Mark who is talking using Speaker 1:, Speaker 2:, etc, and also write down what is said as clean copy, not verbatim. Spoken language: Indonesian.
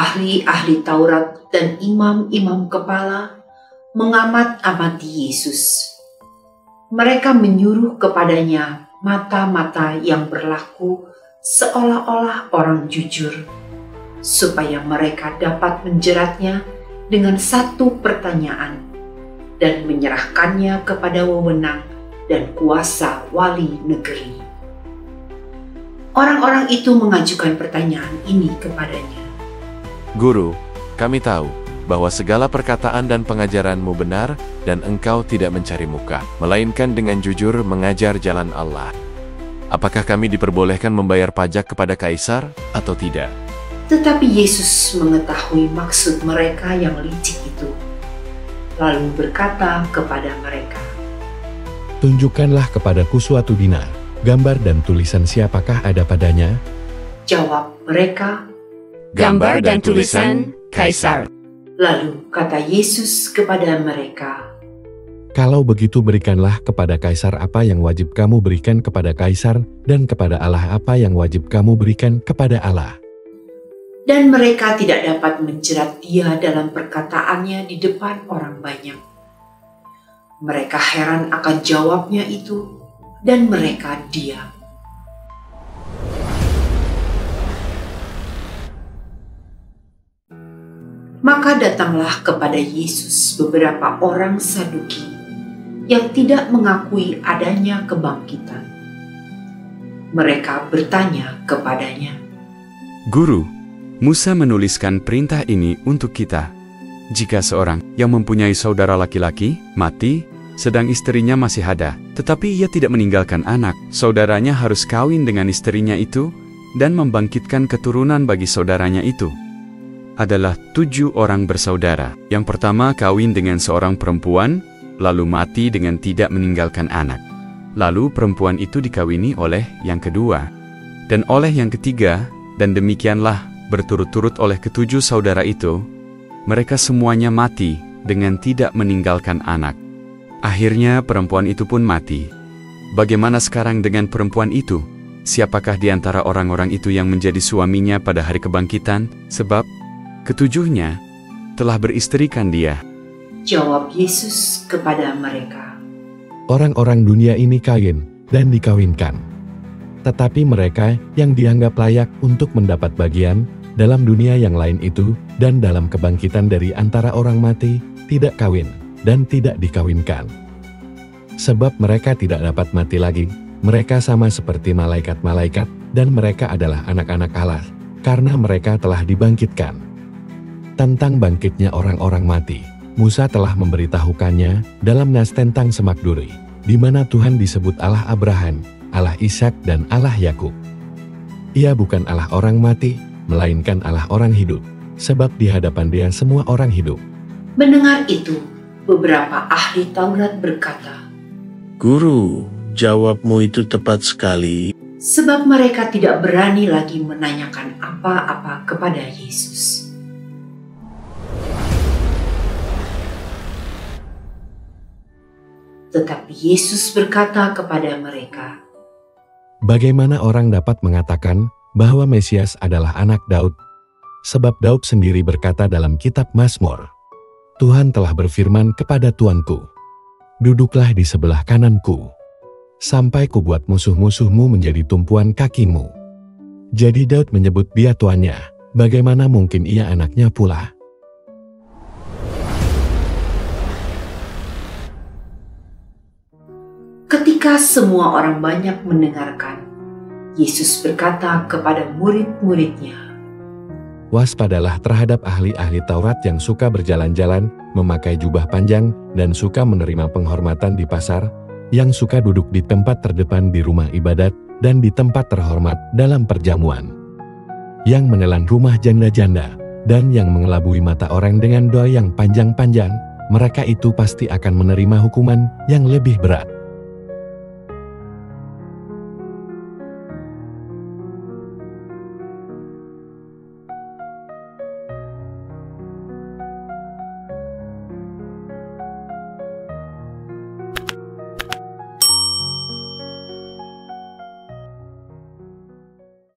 Speaker 1: Ahli-ahli Taurat dan imam-imam kepala mengamat-amati Yesus. Mereka menyuruh kepadanya mata-mata yang berlaku seolah-olah orang jujur, supaya mereka dapat menjeratnya dengan satu pertanyaan dan menyerahkannya kepada wewenang dan kuasa wali negeri. Orang-orang itu mengajukan pertanyaan ini kepadanya.
Speaker 2: Guru, kami tahu bahwa segala perkataan dan pengajaranmu benar dan engkau tidak mencari muka, melainkan dengan jujur mengajar jalan Allah. Apakah kami diperbolehkan membayar pajak kepada kaisar atau tidak?
Speaker 1: Tetapi Yesus mengetahui maksud mereka yang licik itu, lalu berkata kepada mereka,
Speaker 3: "Tunjukkanlah kepadaku suatu dinar, gambar dan tulisan siapakah ada padanya?"
Speaker 1: Jawab mereka,
Speaker 4: "Gambar dan tulisan Kaisar."
Speaker 1: Lalu kata Yesus kepada mereka,
Speaker 3: "Kalau begitu berikanlah kepada Kaisar apa yang wajib kamu berikan kepada Kaisar, dan kepada Allah apa yang wajib kamu berikan kepada Allah."
Speaker 1: Dan mereka tidak dapat menjerat dia dalam perkataannya di depan orang banyak. Mereka heran akan jawabnya itu, dan mereka diam. Maka datanglah kepada Yesus beberapa orang Saduki yang tidak mengakui adanya kebangkitan. Mereka bertanya kepadanya,
Speaker 5: "Guru, Musa menuliskan perintah ini untuk kita. Jika seorang yang mempunyai saudara laki-laki mati, sedang istrinya masih ada, tetapi ia tidak meninggalkan anak, saudaranya harus kawin dengan istrinya itu dan membangkitkan keturunan bagi saudaranya itu. Adalah 7 orang bersaudara. Yang pertama kawin dengan seorang perempuan, lalu mati dengan tidak meninggalkan anak. Lalu perempuan itu dikawini oleh yang kedua, dan oleh yang ketiga, dan demikianlah berturut-turut oleh ke-7 saudara itu. Mereka semuanya mati dengan tidak meninggalkan anak. Akhirnya perempuan itu pun mati. Bagaimana sekarang dengan perempuan itu? Siapakah di antara orang-orang itu yang menjadi suaminya pada hari kebangkitan? Sebab ke-7-nya telah beristrikan dia."
Speaker 1: Jawab Yesus kepada mereka,
Speaker 3: Orang-orang dunia ini kawin dan dikawinkan. Tetapi mereka yang dianggap layak untuk mendapat bagian dalam dunia yang lain itu dan dalam kebangkitan dari antara orang mati tidak kawin dan tidak dikawinkan. Sebab mereka tidak dapat mati lagi, mereka sama seperti malaikat-malaikat dan mereka adalah anak-anak Allah, karena mereka telah dibangkitkan. Tentang bangkitnya orang-orang mati, Musa telah memberitahukannya dalam nas tentang semak duri, di mana Tuhan disebut Allah Abraham, Allah Ishak dan Allah Yakub. Ia bukan Allah orang mati, melainkan Allah orang hidup, sebab di hadapan Dia semua orang hidup.
Speaker 1: Mendengar itu, beberapa ahli Taurat berkata,
Speaker 6: "Guru, jawabmu itu tepat sekali."
Speaker 1: sebab mereka tidak berani lagi menanyakan apa-apa kepada Yesus. Tetapi Yesus berkata kepada mereka,
Speaker 3: Bagaimana orang dapat mengatakan bahwa Mesias adalah anak Daud? Sebab Daud sendiri berkata dalam kitab Mazmur, Tuhan telah berfirman kepada Tuanku, duduklah di sebelah kananku, sampai kubuat musuh-musuhmu menjadi tumpuan kakimu. Jadi Daud menyebut dia tuannya, bagaimana mungkin ia anaknya pula?
Speaker 1: Ketika semua orang banyak mendengarkan, Yesus berkata kepada murid-muridnya,
Speaker 3: Waspadalah terhadap ahli-ahli Taurat yang suka berjalan-jalan, memakai jubah panjang, dan suka menerima penghormatan di pasar, yang suka duduk di tempat terdepan di rumah ibadat, dan di tempat terhormat dalam perjamuan. Yang menelan rumah janda-janda, dan yang mengelabui mata orang dengan doa yang panjang-panjang, mereka itu pasti akan menerima hukuman yang lebih berat.